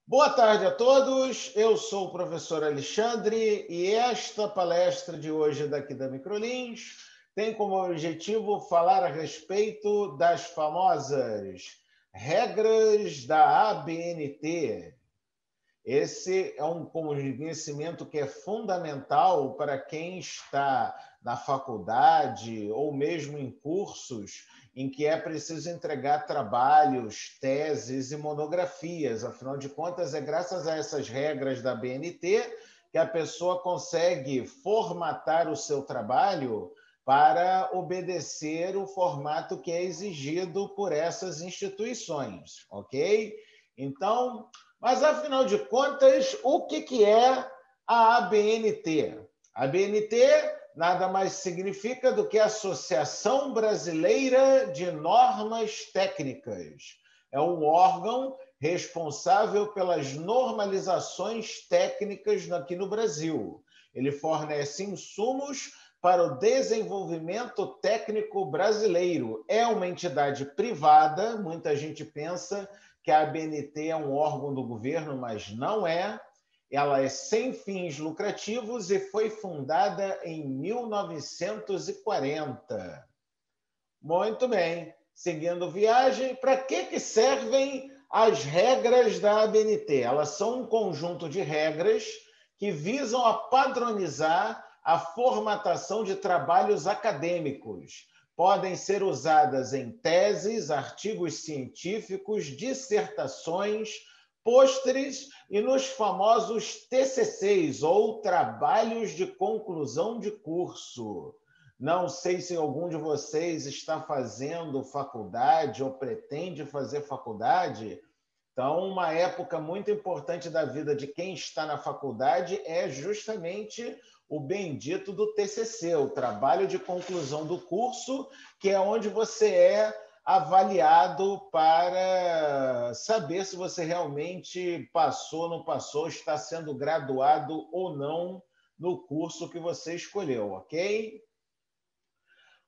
Boa tarde a todos, eu sou o professor Alexandre e esta palestra de hoje daqui da Microlins tem como objetivo falar a respeito das famosas regras da ABNT. Esse é um conhecimento que é fundamental para quem está na faculdade ou mesmo em cursos em que é preciso entregar trabalhos, teses e monografias. Afinal de contas, é graças a essas regras da BNT que a pessoa consegue formatar o seu trabalho para obedecer o formato que é exigido por essas instituições, ok? Então, mas, afinal de contas, o que é a ABNT? A ABNT nada mais significa do que a Associação Brasileira de Normas Técnicas. É um órgão responsável pelas normalizações técnicas aqui no Brasil. Ele fornece insumos para o desenvolvimento técnico brasileiro. É uma entidade privada, muita gente pensa que a ABNT é um órgão do governo, mas não é. Ela é sem fins lucrativos e foi fundada em 1940. Muito bem. Seguindo viagem, para que servem as regras da ABNT? Elas são um conjunto de regras que visam a padronizar a formatação de trabalhos acadêmicos. Podem ser usadas em teses, artigos científicos, dissertações, pôsteres e nos famosos TCCs, ou trabalhos de conclusão de curso. Não sei se algum de vocês está fazendo faculdade ou pretende fazer faculdade. Então, uma época muito importante da vida de quem está na faculdade é justamente o bendito do TCC, o trabalho de conclusão do curso, que é onde você é avaliado para saber se você realmente passou, não passou, está sendo graduado ou não no curso que você escolheu, ok?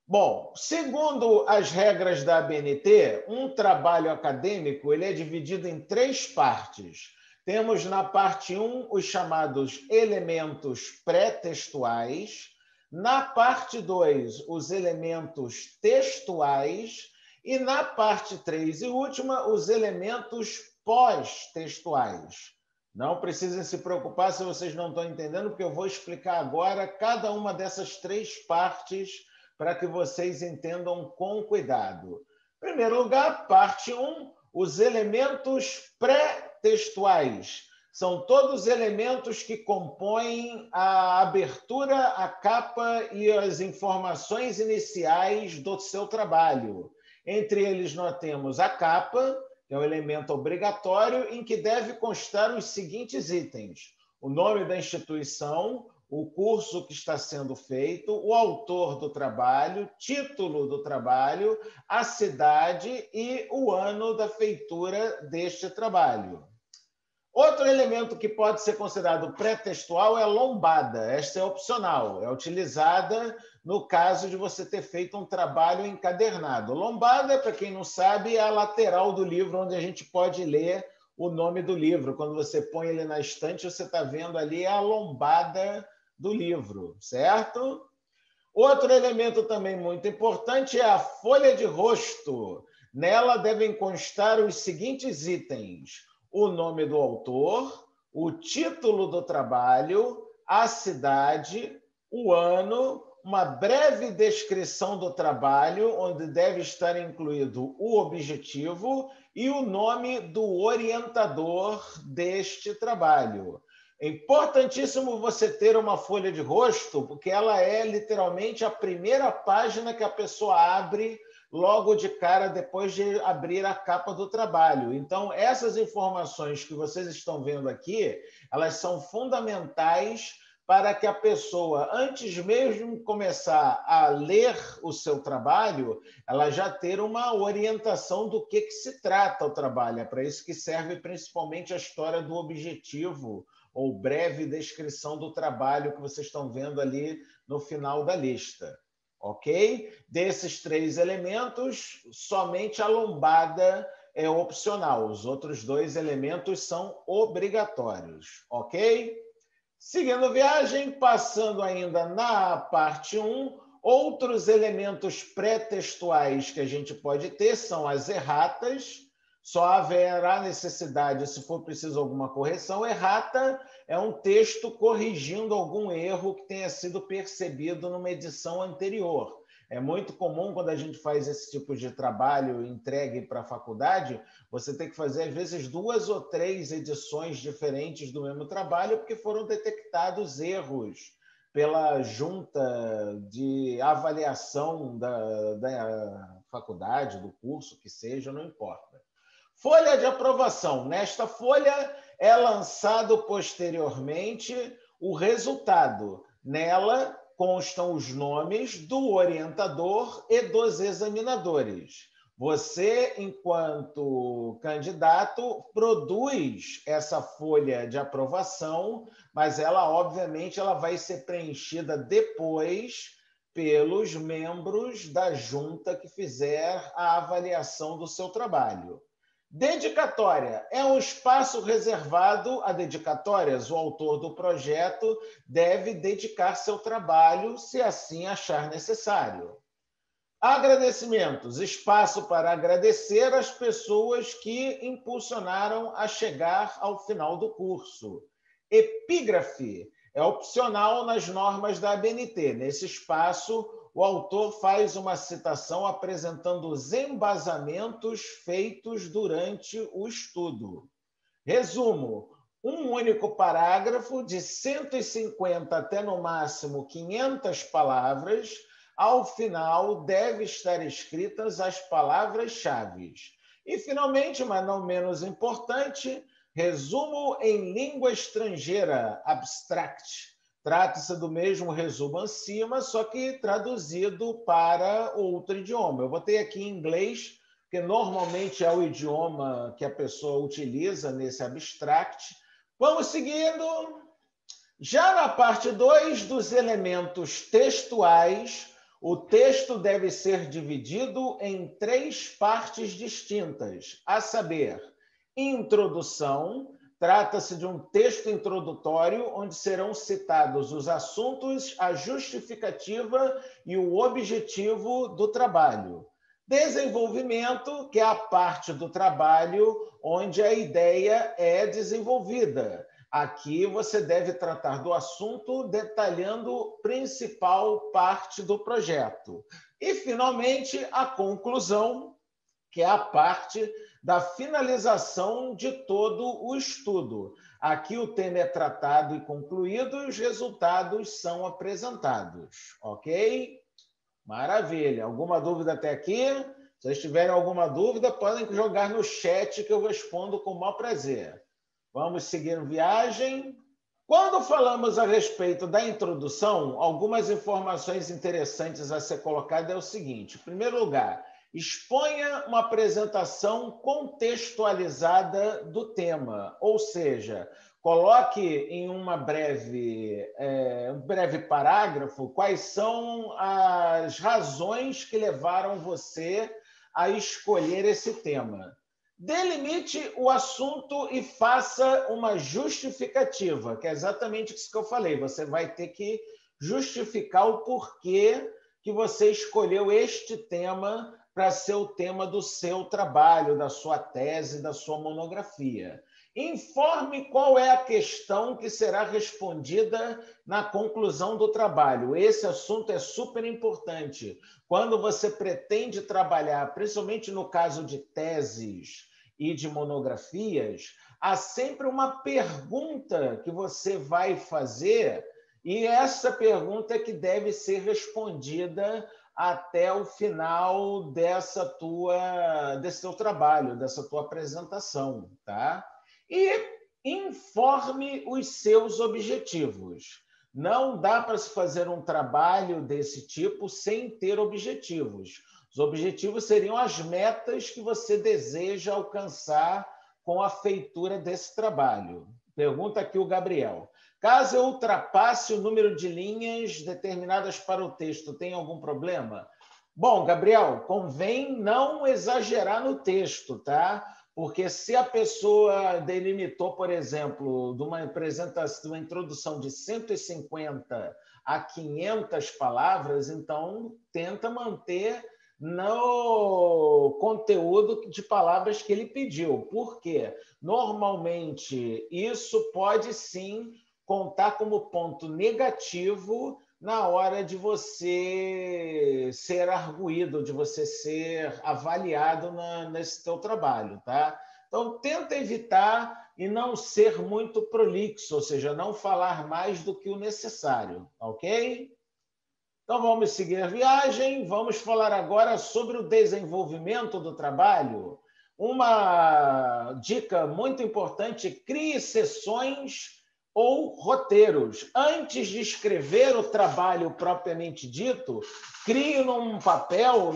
Bom, segundo as regras da ABNT, um trabalho acadêmico ele é dividido em três partes. Temos na parte 1 os chamados elementos pré-textuais, na parte 2 os elementos textuais e na parte 3 e última os elementos pós-textuais. Não precisem se preocupar se vocês não estão entendendo, porque eu vou explicar agora cada uma dessas três partes para que vocês entendam com cuidado. Em primeiro lugar, parte 1, os elementos pré-textuais. São todos elementos que compõem a abertura, a capa e as informações iniciais do seu trabalho. Entre eles, nós temos a capa, que é um elemento obrigatório, em que deve constar os seguintes itens: o nome da instituição, o curso que está sendo feito, o autor do trabalho, título do trabalho, a cidade e o ano da feitura deste trabalho. Outro elemento que pode ser considerado pré-textual é a lombada. Esta é opcional, é utilizada no caso de você ter feito um trabalho encadernado. Lombada, para quem não sabe, é a lateral do livro, onde a gente pode ler o nome do livro. Quando você põe ele na estante, você está vendo ali a lombada do livro, certo? Outro elemento também muito importante é a folha de rosto. Nela devem constar os seguintes itens: o nome do autor, o título do trabalho, a cidade, o ano, uma breve descrição do trabalho, onde deve estar incluído o objetivo e o nome do orientador deste trabalho. É importantíssimo você ter uma folha de rosto, porque ela é literalmente a primeira página que a pessoa abre logo de cara depois de abrir a capa do trabalho. Então, essas informações que vocês estão vendo aqui, elas são fundamentais para que a pessoa, antes mesmo de começar a ler o seu trabalho, ela já ter uma orientação do que se trata o trabalho. É para isso que serve principalmente a história do objetivo, ou breve descrição do trabalho que vocês estão vendo ali no final da lista. Ok? Desses três elementos, somente a lombada é opcional. Os outros 2 elementos são obrigatórios, ok? Seguindo viagem, passando ainda na parte 1, outros elementos pré-textuais que a gente pode ter são as erratas. Só haverá necessidade, se for preciso alguma correção. Errata é um texto corrigindo algum erro que tenha sido percebido numa edição anterior. É muito comum, quando a gente faz esse tipo de trabalho entregue para a faculdade, você tem que fazer, às vezes, 2 ou 3 edições diferentes do mesmo trabalho, porque foram detectados erros pela junta de avaliação da faculdade, do curso, que seja, não importa. Folha de aprovação. Nesta folha é lançado posteriormente o resultado. Nela constam os nomes do orientador e dos examinadores. Você, enquanto candidato, produz essa folha de aprovação, mas ela, obviamente, ela vai ser preenchida depois pelos membros da junta que fizer a avaliação do seu trabalho. Dedicatória é um espaço reservado a dedicatórias. O autor do projeto deve dedicar seu trabalho, se assim achar necessário. Agradecimentos, espaço para agradecer as pessoas que impulsionaram a chegar ao final do curso. Epígrafe é opcional nas normas da ABNT. Nesse espaço, o autor faz uma citação apresentando os embasamentos feitos durante o estudo. Resumo: um único parágrafo de 150 até no máximo 500 palavras. Ao final, deve estar escritas as palavras-chave. E, finalmente, mas não menos importante, resumo em língua estrangeira, abstract. Trata-se do mesmo resumo acima, só que traduzido para outro idioma. Eu botei aqui em inglês, porque normalmente é o idioma que a pessoa utiliza nesse abstract. Vamos seguindo. Já na parte 2 dos elementos textuais, o texto deve ser dividido em 3 partes distintas, a saber, introdução. Trata-se de um texto introdutório onde serão citados os assuntos, a justificativa e o objetivo do trabalho. Desenvolvimento, que é a parte do trabalho onde a ideia é desenvolvida. Aqui você deve tratar do assunto detalhando a principal parte do projeto. E, finalmente, a conclusão, que é a parte da finalização de todo o estudo. Aqui o tema é tratado e concluído e os resultados são apresentados. Ok? Maravilha. Alguma dúvida até aqui? Se vocês tiverem alguma dúvida, podem jogar no chat que eu respondo com o maior prazer. Vamos seguir viagem. Quando falamos a respeito da introdução, algumas informações interessantes a ser colocadas é o seguinte. Em primeiro lugar, exponha uma apresentação contextualizada do tema, ou seja, coloque em um breve parágrafo quais são as razões que levaram você a escolher esse tema. Delimite o assunto e faça uma justificativa, que é exatamente isso que eu falei. Você vai ter que justificar o porquê que você escolheu este tema para ser o tema do seu trabalho, da sua tese, da sua monografia. Informe qual é a questão que será respondida na conclusão do trabalho. Esse assunto é super importante. Quando você pretende trabalhar, principalmente no caso de teses e de monografias, há sempre uma pergunta que você vai fazer e essa pergunta é que deve ser respondida até o final desse teu trabalho, dessa tua apresentação, tá? E informe os seus objetivos. Não dá para se fazer um trabalho desse tipo sem ter objetivos. Os objetivos seriam as metas que você deseja alcançar com a feitura desse trabalho. Pergunta aqui o Gabriel. Caso eu ultrapasse o número de linhas determinadas para o texto, tem algum problema? Bom, Gabriel, convém não exagerar no texto, tá? Porque se a pessoa delimitou, por exemplo, de uma apresentação, de uma introdução de 150 a 500 palavras, então tenta manter no conteúdo de palavras que ele pediu. Por quê? Normalmente, isso pode sim contar como ponto negativo na hora de você ser arguído, de você ser avaliado nesse teu trabalho, tá? Então, tenta evitar e não ser muito prolixo, ou seja, não falar mais do que o necessário, ok? Então, vamos seguir a viagem. Vamos falar agora sobre o desenvolvimento do trabalho. Uma dica muito importante: crie sessões ou roteiros. Antes de escrever o trabalho propriamente dito, crie num papel,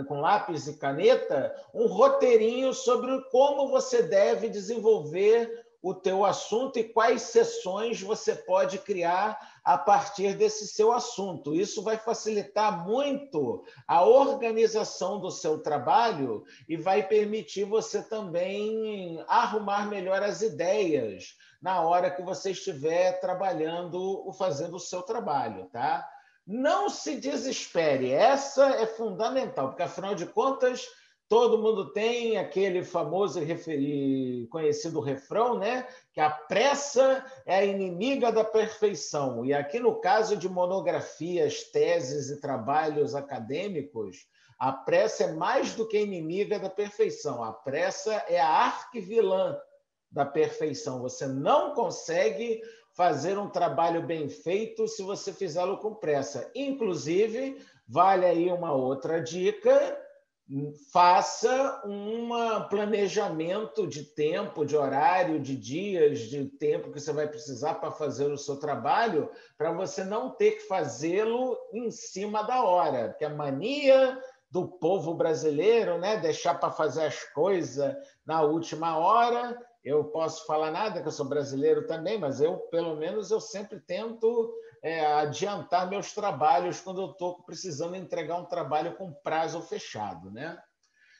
com lápis e caneta, um roteirinho sobre como você deve desenvolver o teu assunto e quais sessões você pode criar a partir desse seu assunto. Isso vai facilitar muito a organização do seu trabalho e vai permitir você também arrumar melhor as ideias na hora que você estiver trabalhando ou fazendo o seu trabalho, tá? Não se desespere, essa é fundamental, porque afinal de contas todo mundo tem aquele famoso e conhecido refrão, né? Que a pressa é a inimiga da perfeição. E aqui no caso de monografias, teses e trabalhos acadêmicos, a pressa é mais do que inimiga da perfeição. A pressa é a arquivilã da perfeição. Você não consegue fazer um trabalho bem feito se você fizê-lo com pressa. Inclusive, vale aí uma outra dica: faça um planejamento de tempo, de horário, de dias, de tempo que você vai precisar para fazer o seu trabalho, para você não ter que fazê-lo em cima da hora, porque a mania do povo brasileiro, né, deixar para fazer as coisas na última hora. Eu posso falar nada, que eu sou brasileiro também, mas eu, pelo menos, eu sempre tento adiantar meus trabalhos quando eu estou precisando entregar um trabalho com prazo fechado, né?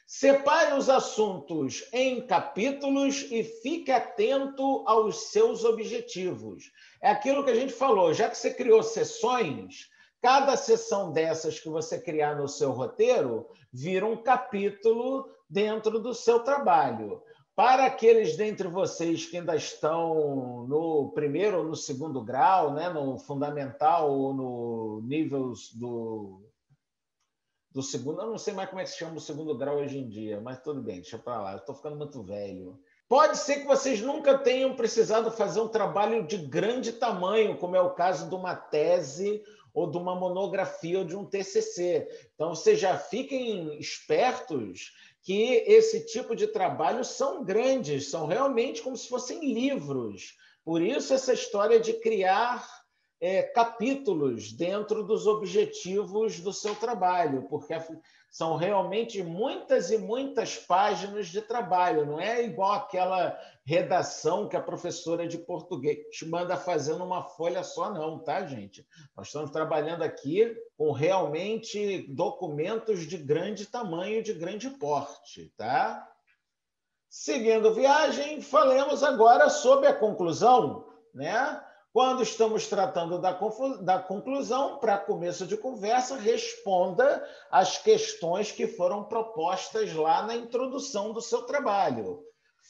Separe os assuntos em capítulos e fique atento aos seus objetivos. É aquilo que a gente falou, já que você criou sessões, cada sessão dessas que você criar no seu roteiro vira um capítulo dentro do seu trabalho. Para aqueles dentre vocês que ainda estão no primeiro ou no segundo grau, né, no fundamental ou no níveis do segundo, eu não sei mais como é que se chama o segundo grau hoje em dia, mas tudo bem, deixa para lá, eu estou ficando muito velho. Pode ser que vocês nunca tenham precisado fazer um trabalho de grande tamanho, como é o caso de uma tese ou de uma monografia ou de um TCC. Então, vocês já fiquem espertos que esse tipo de trabalho são grandes, são realmente como se fossem livros. Por isso, essa história de criar capítulos dentro dos objetivos do seu trabalho, porque são realmente muitas e muitas páginas de trabalho, não é igual aquela redação que a professora de português te manda fazer numa folha só, não, tá, gente? Nós estamos trabalhando aqui com realmente documentos de grande tamanho, de grande porte, tá? Seguindo viagem, falemos agora sobre a conclusão, né? Quando estamos tratando da conclusão, para começo de conversa, responda às questões que foram propostas lá na introdução do seu trabalho.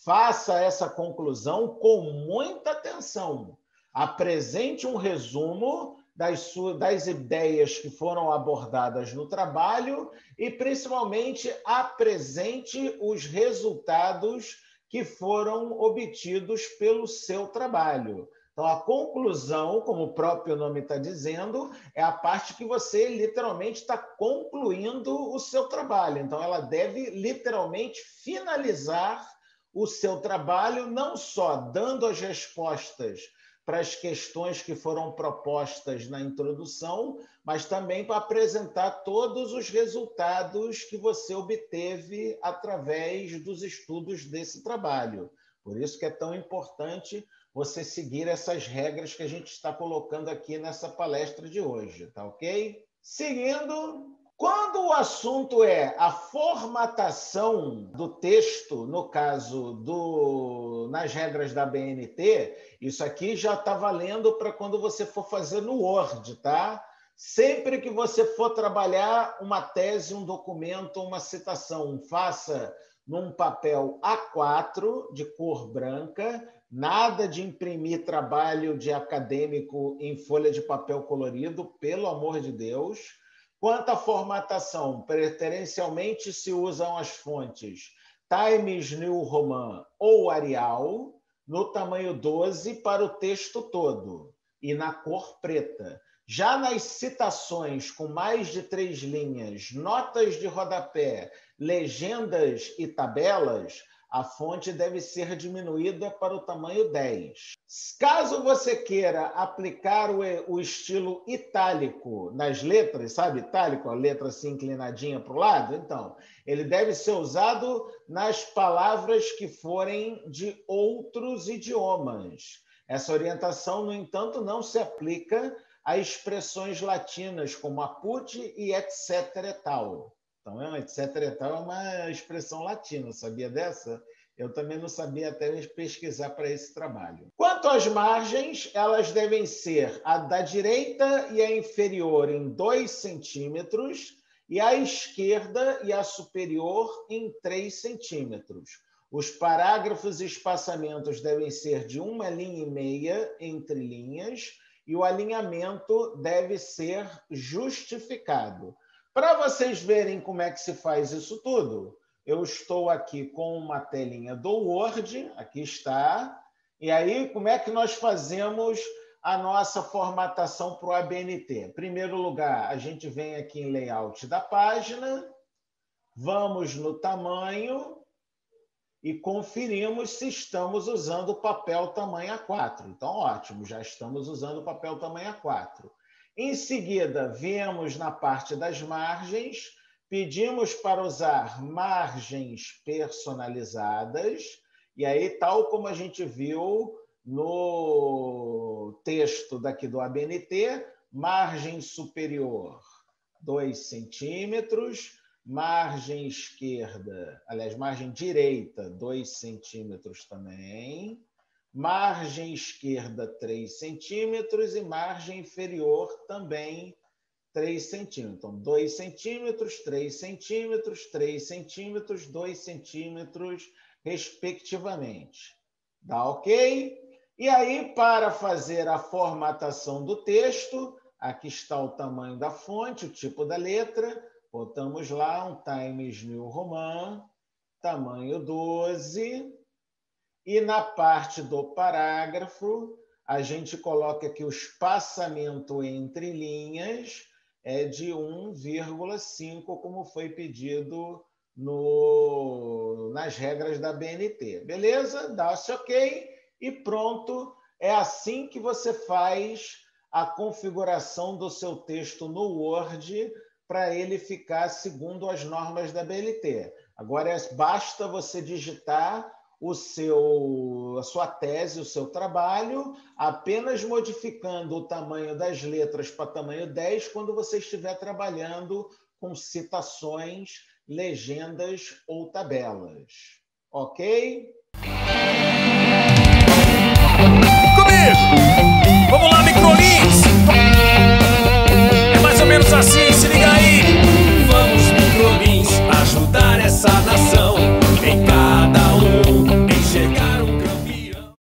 Faça essa conclusão com muita atenção. Apresente um resumo das ideias que foram abordadas no trabalho e, principalmente, apresente os resultados que foram obtidos pelo seu trabalho. Então, a conclusão, como o próprio nome está dizendo, é a parte que você literalmente está concluindo o seu trabalho. Então, ela deve literalmente finalizar o seu trabalho, não só dando as respostas para as questões que foram propostas na introdução, mas também para apresentar todos os resultados que você obteve através dos estudos desse trabalho. Por isso que é tão importante você seguir essas regras que a gente está colocando aqui nessa palestra de hoje, tá ok? Seguindo, Quando o assunto é a formatação do texto, no caso nas regras da BNT, isso aqui já está valendo para quando você for fazer no Word, tá? Sempre que você for trabalhar uma tese, um documento, uma citação, faça num papel A4 de cor branca, nada de imprimir trabalho de acadêmico em folha de papel colorido, pelo amor de Deus. Quanto à formatação, preferencialmente se usam as fontes Times New Roman ou Arial, no tamanho 12 para o texto todo e na cor preta. Já nas citações com mais de 3 linhas, notas de rodapé, legendas e tabelas, a fonte deve ser diminuída para o tamanho 10. Caso você queira aplicar o estilo itálico nas letras, sabe, itálico, a letra assim inclinadinha para o lado, então, ele deve ser usado nas palavras que forem de outros idiomas. Essa orientação, no entanto, não se aplica a expressões latinas como apud e etc e tal. Então, etc e tal é uma expressão latina, sabia dessa? Eu também não sabia até pesquisar para esse trabalho. Quanto às margens, elas devem ser a da direita e a inferior em 2 centímetros e a esquerda e a superior em 3 centímetros. Os parágrafos e espaçamentos devem ser de 1,5 linha entre linhas e o alinhamento deve ser justificado. Para vocês verem como é que se faz isso tudo, eu estou aqui com uma telinha do Word, aqui está, e aí como é que nós fazemos a nossa formatação para o ABNT? Em primeiro lugar, a gente vem aqui em layout da página, vamos no tamanho e conferimos se estamos usando o papel tamanho A4. Então, ótimo, já estamos usando o papel tamanho A4. Em seguida, viemos na parte das margens, pedimos para usar margens personalizadas, e aí, tal como a gente viu no texto daqui do ABNT, margem superior 2 centímetros, margem esquerda, aliás, margem direita, 2 centímetros também, margem esquerda, 3 centímetros e margem inferior também 3 centímetros. Então, 2 centímetros, 3 centímetros, 3 centímetros, 2 centímetros, respectivamente. Dá ok? E aí, para fazer a formatação do texto, aqui está o tamanho da fonte, o tipo da letra, botamos lá um Times New Roman, tamanho 12, e na parte do parágrafo, a gente coloca aqui o espaçamento entre linhas é de 1,5, como foi pedido nas regras da BNT. Beleza? Dá-se ok e pronto. É assim que você faz a configuração do seu texto no Word para ele ficar segundo as normas da BNT. Agora, basta você digitar a sua tese, o seu trabalho, apenas modificando o tamanho das letras para tamanho 10 quando você estiver trabalhando com citações, legendas ou tabelas. Ok?